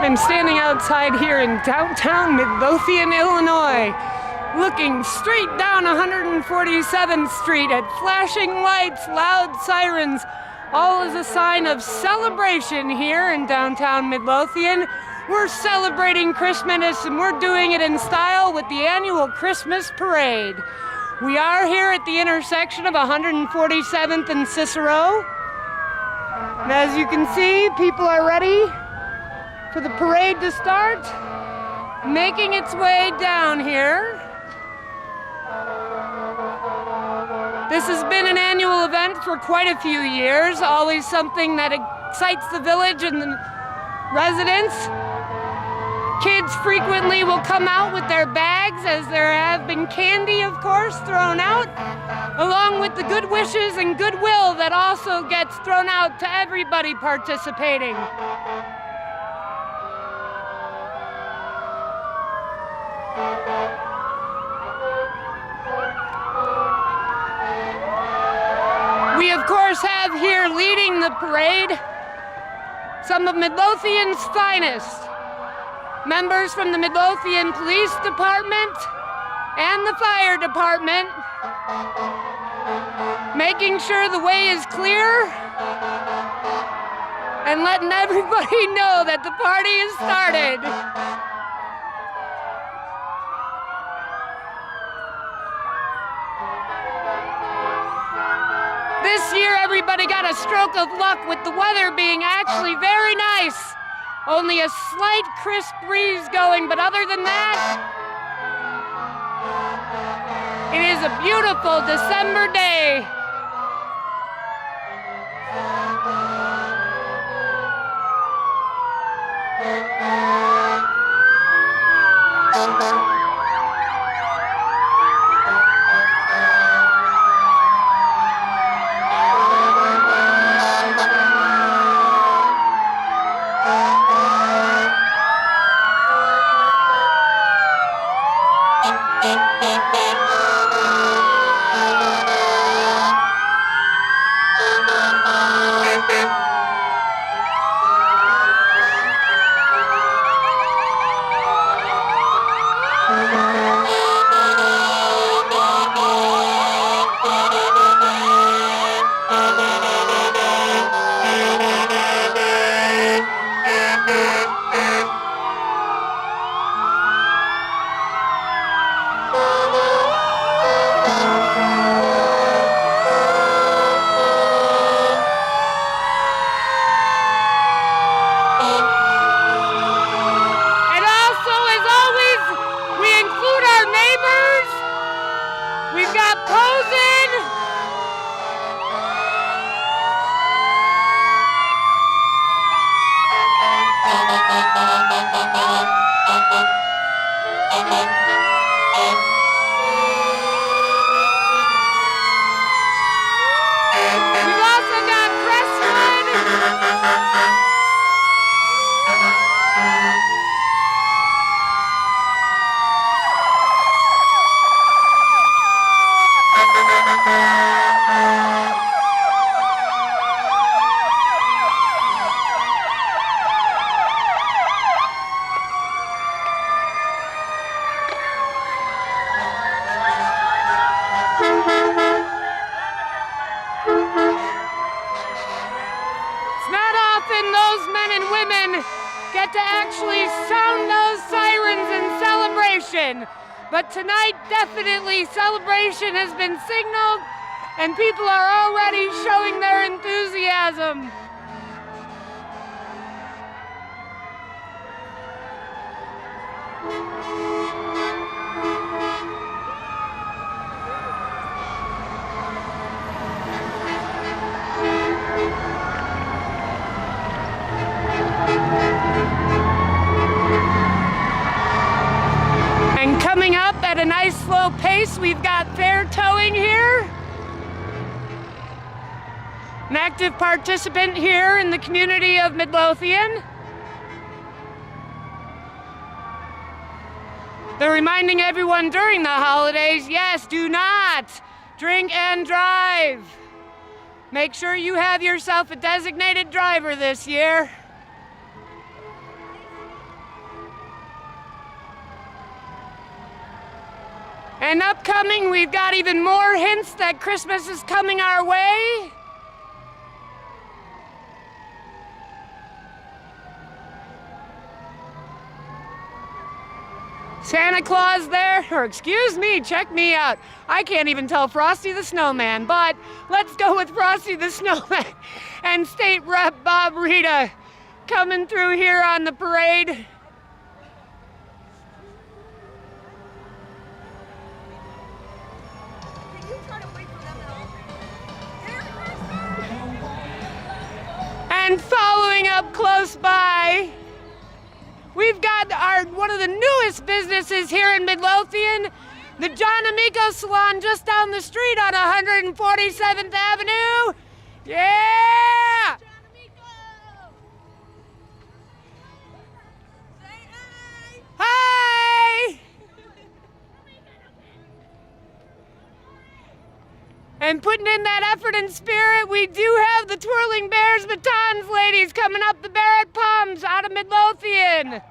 I'm standing outside here in downtown Midlothian, Illinois, looking straight down 147th Street at flashing lights, loud sirens, all as a sign of celebration here in downtown Midlothian. We're celebrating Christmas, and we're doing it in style with the annual Christmas parade. We are here at the intersection of 147th and Cicero. And as you can see, people are ready for the parade to start, making its way down here. This has been an annual event for quite a few years, always something that excites the village and the residents. Kids frequently will come out with their bags, as there have been candy, of course, thrown out, along with the good wishes and goodwill that also gets thrown out to everybody participating. We, of course, have here leading the parade some of Midlothian's finest. Members from the Midlothian Police Department and the Fire Department, making sure the way is clear and letting everybody know that the party has started. This year, everybody got a stroke of luck with the weather being actually very nice. Only a slight crisp breeze going, but other than that, it is a beautiful December day. those men and women get to actually sound those sirens in celebration. But tonight, definitely, celebration has been signaled, and people are already showing their enthusiasm. And coming up at a nice slow pace, we've got fair towing here. An active participant here in the community of Midlothian. They're reminding everyone during the holidays, yes, do not drink and drive. Make sure you have yourself a designated driver this year. And upcoming, we've got even more hints that Christmas is coming our way. Santa Claus there, or excuse me, check me out. I can't even tell Frosty the Snowman, but let's go with Frosty the Snowman and State Rep Bob Rita coming through here on the parade. And following up close by, we've got one of the newest businesses here in Midlothian, the John Amico Salon just down the street on 147th Avenue. Yeah! John Amico! Say hi! Hi! And putting in that effort and spirit, we do have the Twirling Bears Batons ladies coming up the Barrett Palms out of Midlothian.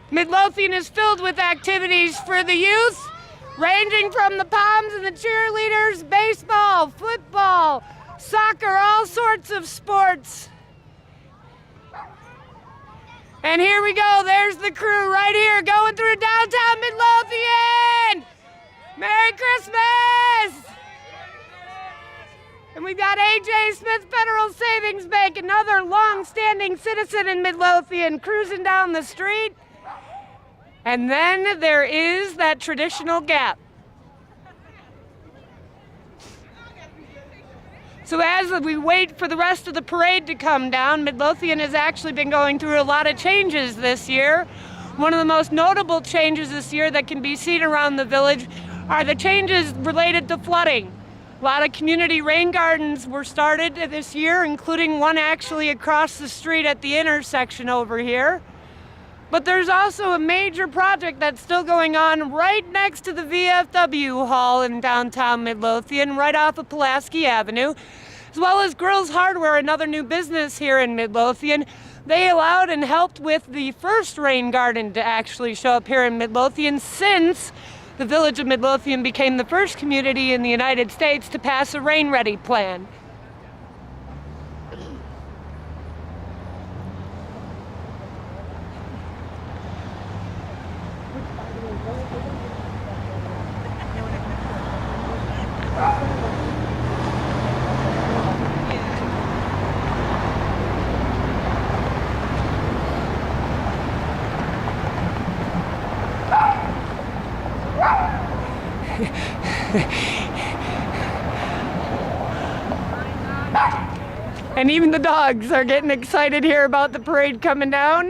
Midlothian is filled with activities for the youth, ranging from the Palms and the cheerleaders, baseball, football, soccer, all sorts of sports. And here we go, there's the crew right here going through downtown Midlothian! Merry Christmas! And we've got A.J. Smith Federal Savings Bank, another long-standing citizen in Midlothian, cruising down the street. And then there is that traditional gap. So as we wait for the rest of the parade to come down, Midlothian has actually been going through a lot of changes this year. One of the most notable changes this year that can be seen around the village are the changes related to flooding. A lot of community rain gardens were started this year, including one actually across the street at the intersection over here. But there's also a major project that's still going on right next to the VFW Hall in downtown Midlothian, right off of Pulaski Avenue, as well as Grills Hardware, another new business here in Midlothian. They allowed and helped with the first rain garden to actually show up here in Midlothian since the village of Midlothian became the first community in the United States to pass a rain-ready plan. And even the dogs are getting excited here about the parade coming down.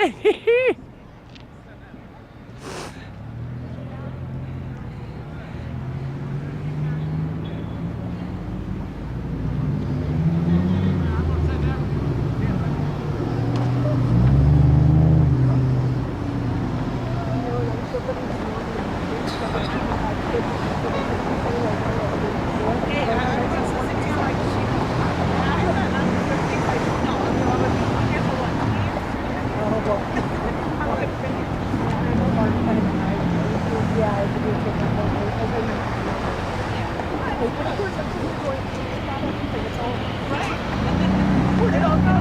Where'd it all go?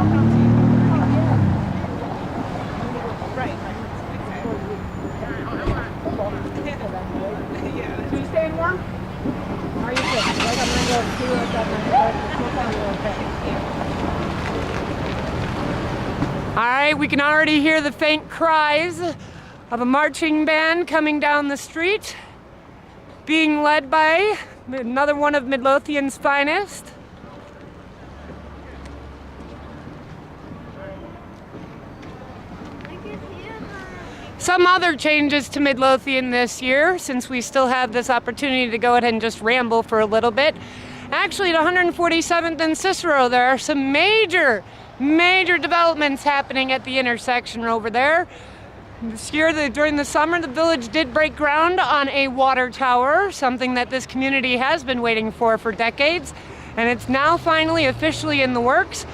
Right. Yeah. So you staying warm? How are you feeling? I got my little too. I got my okay. All right, we can already hear the faint cries of a marching band coming down the street, being led by another one of Midlothian's finest. Some other changes to Midlothian this year, since we still have this opportunity to go ahead and just ramble for a little bit. Actually, at 147th and Cicero, there are some major developments happening at the intersection over there. This year, during the summer, the village did break ground on a water tower, something that this community has been waiting for decades, and it's now finally officially in the works.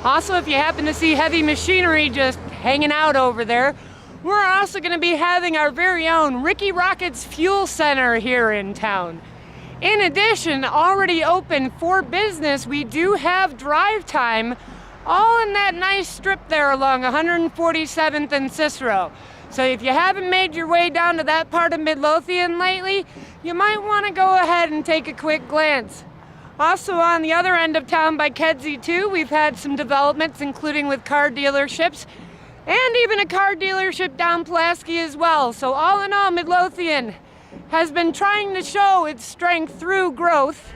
Also, if you happen to see heavy machinery just hanging out over there, we're also going to be having our very own Ricky Rockets Fuel Center here in town. In addition, already open for business, we do have drive time all in that nice strip there along 147th and Cicero. So if you haven't made your way down to that part of Midlothian lately, you might want to go ahead and take a quick glance. Also on the other end of town by Kedzie too, we've had some developments, including with car dealerships and even a car dealership down Pulaski as well. So all in all, Midlothian has been trying to show its strength through growth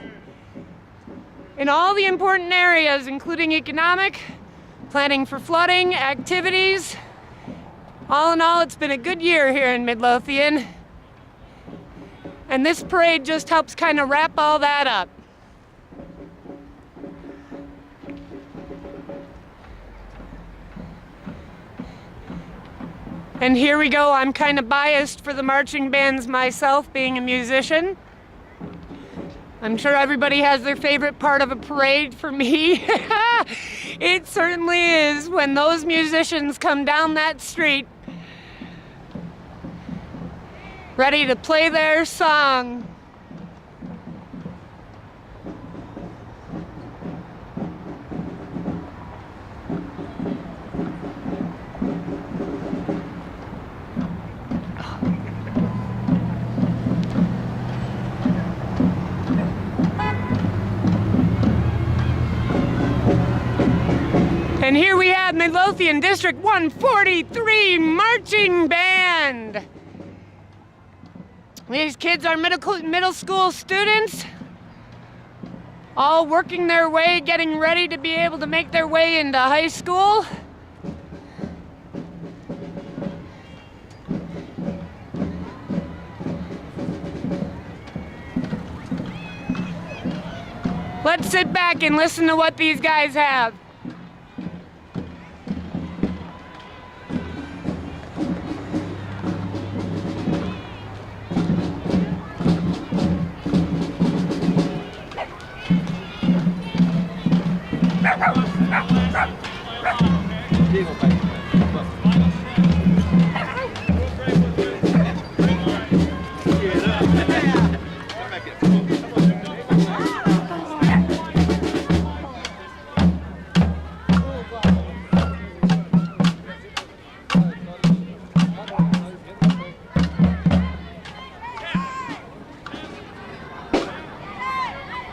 in all the important areas, including economic, planning for flooding, activities. All in all, it's been a good year here in Midlothian. And this parade just helps kind of wrap all that up. And here we go. I'm kind of biased for the marching bands myself, being a musician. I'm sure everybody has their favorite part of a parade. For me, it certainly is when those musicians come down that street ready to play their song. And here we have Midlothian District 143 Marching Band. These kids are middle school students, all working their way, getting ready to be able to make their way into high school. Let's sit back and listen to what these guys have.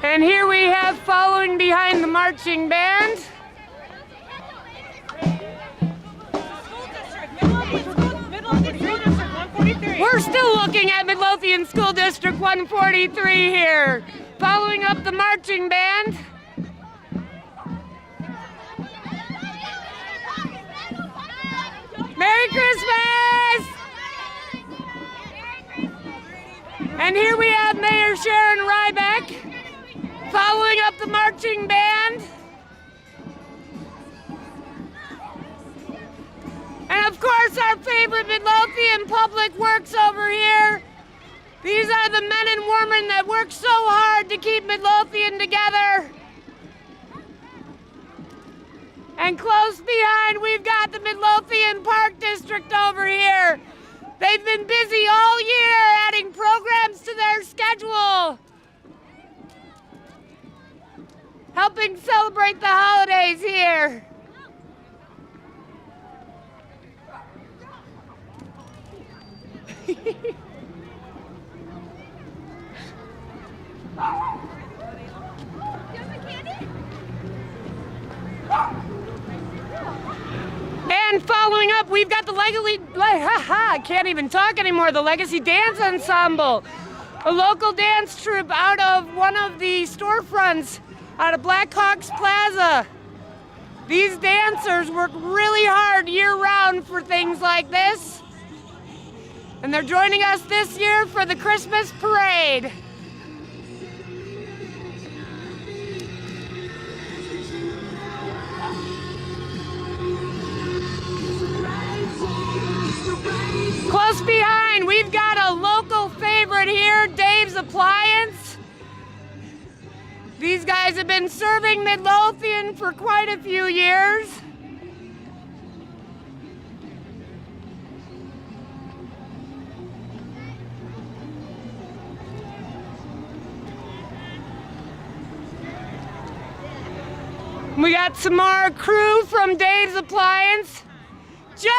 And here we have, following behind the marching band, we're still looking at Midlothian School District 143 here. Following up the marching band, Merry Christmas! And here we have Mayor Sharon Rybeck following up the marching band. And of course, our favorite Midlothian Public Works over here. These are the men and women that work so hard to keep Midlothian together. And close behind, we've got the Midlothian Park District over here. They've been busy all year adding programs to their schedule. helping celebrate the holidays here. And following up, we've got the I can't even talk anymore, the Legacy Dance Ensemble, a local dance troupe out of one of the storefronts out of Blackhawks Plaza. These dancers work really hard year-round for things like this, and they're joining us this year for the Christmas parade. Close behind, we've got a local favorite here, Dave's Appliance. These guys have been serving Midlothian for quite a few years. We got some more crew from Dave's Appliance. Joe!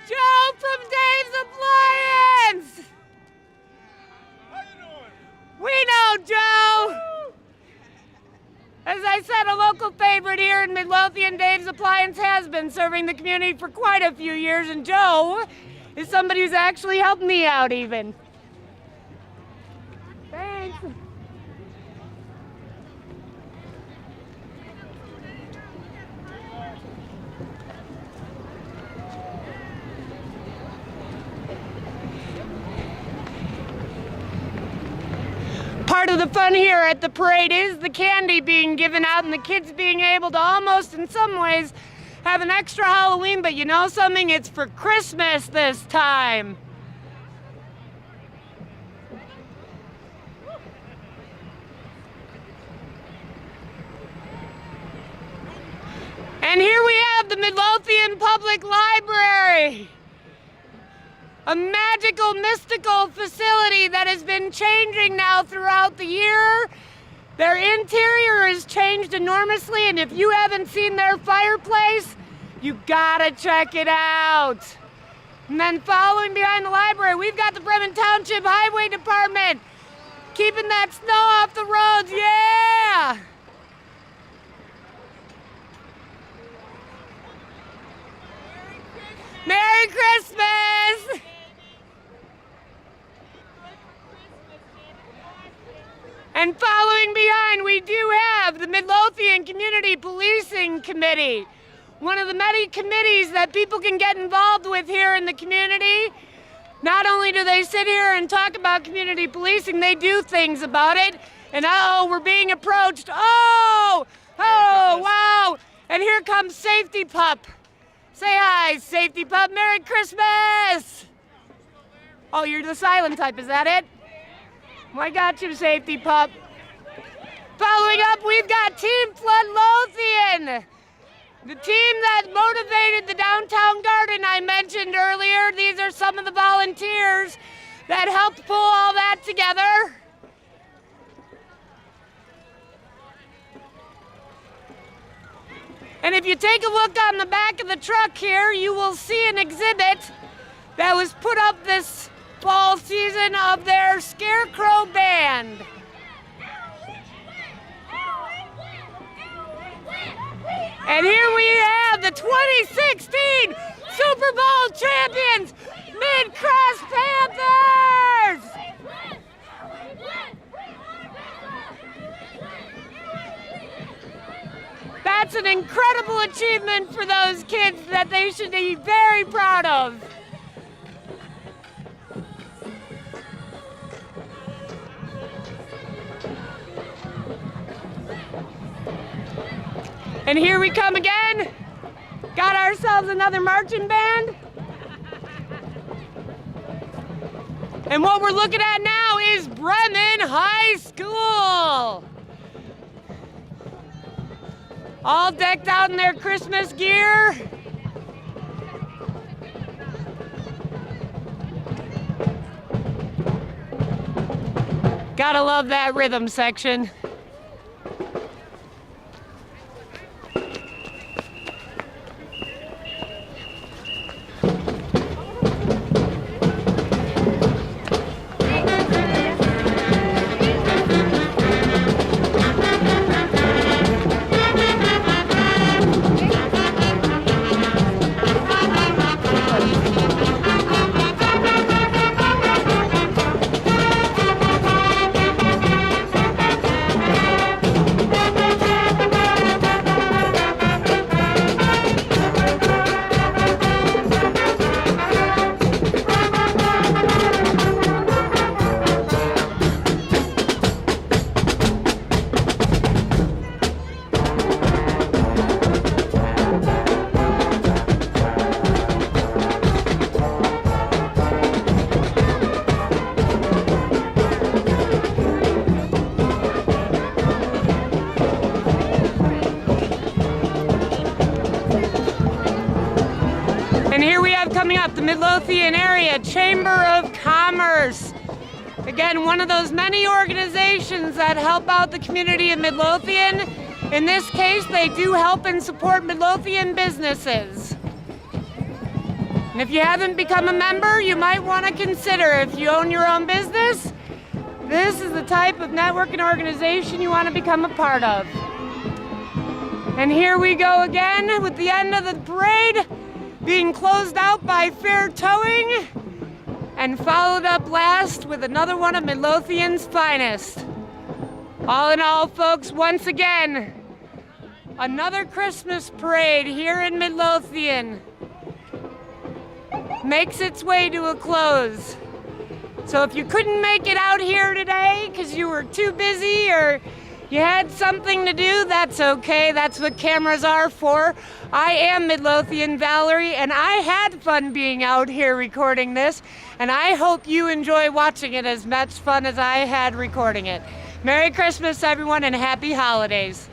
Joe from Dave's Appliance! How you doing? We know Joe! As I said, a local favorite here in Midlothian, Dave's Appliance has been serving the community for quite a few years, and Joe is somebody who's actually helped me out even. Thanks. Part of the fun here at the parade is the candy being given out and the kids being able to almost, in some ways, have an extra Halloween, but you know something? It's for Christmas this time. And here we have the Midlothian Public Library. A magical, mystical facility that has been changing now throughout the year. Their interior has changed enormously, and if you haven't seen their fireplace, you gotta check it out. And then following behind the library, we've got the Bremen Township Highway Department, keeping that snow off the roads, yeah! Merry Christmas! And following behind, we do have the Midlothian Community Policing Committee, one of the many committees that people can get involved with here in the community. Not only do they sit here and talk about community policing, they do things about it. And uh-oh, we're being approached. Oh, wow. And here comes Safety Pup. Say hi, Safety Pup. Merry Christmas. Oh, you're the silent type, is that it? Well, I got you, Safety Pup. Following up, we've got Team Flood Lothian. The team that motivated the downtown garden I mentioned earlier. These are some of the volunteers that helped pull all that together. And if you take a look on the back of the truck here, you will see an exhibit that was put up this fall season of their Scarecrow Band. And here we have the 2016 Super Bowl champions, Mid-Crest Panthers! That's an incredible achievement for those kids that they should be very proud of. And here we come again. Got ourselves another marching band. And what we're looking at now is Bremen High School. All decked out in their Christmas gear. Gotta love that rhythm section. the Midlothian Area Chamber of Commerce. Again, one of those many organizations that help out the community of Midlothian. In this case, they do help and support Midlothian businesses. And if you haven't become a member, you might want to consider, if you own your own business, this is the type of network and organization you want to become a part of. And here we go again with the end of the parade being closed out by fair towing and followed up last with another one of Midlothian's finest. All in all, folks, once again, another Christmas parade here in Midlothian makes its way to a close. So if you couldn't make it out here today because you were too busy or you had something to do, that's okay. That's what cameras are for. I am Midlothian Valerie, and I had fun being out here recording this, and I hope you enjoy watching it as much fun as I had recording it. Merry Christmas, everyone, and happy holidays.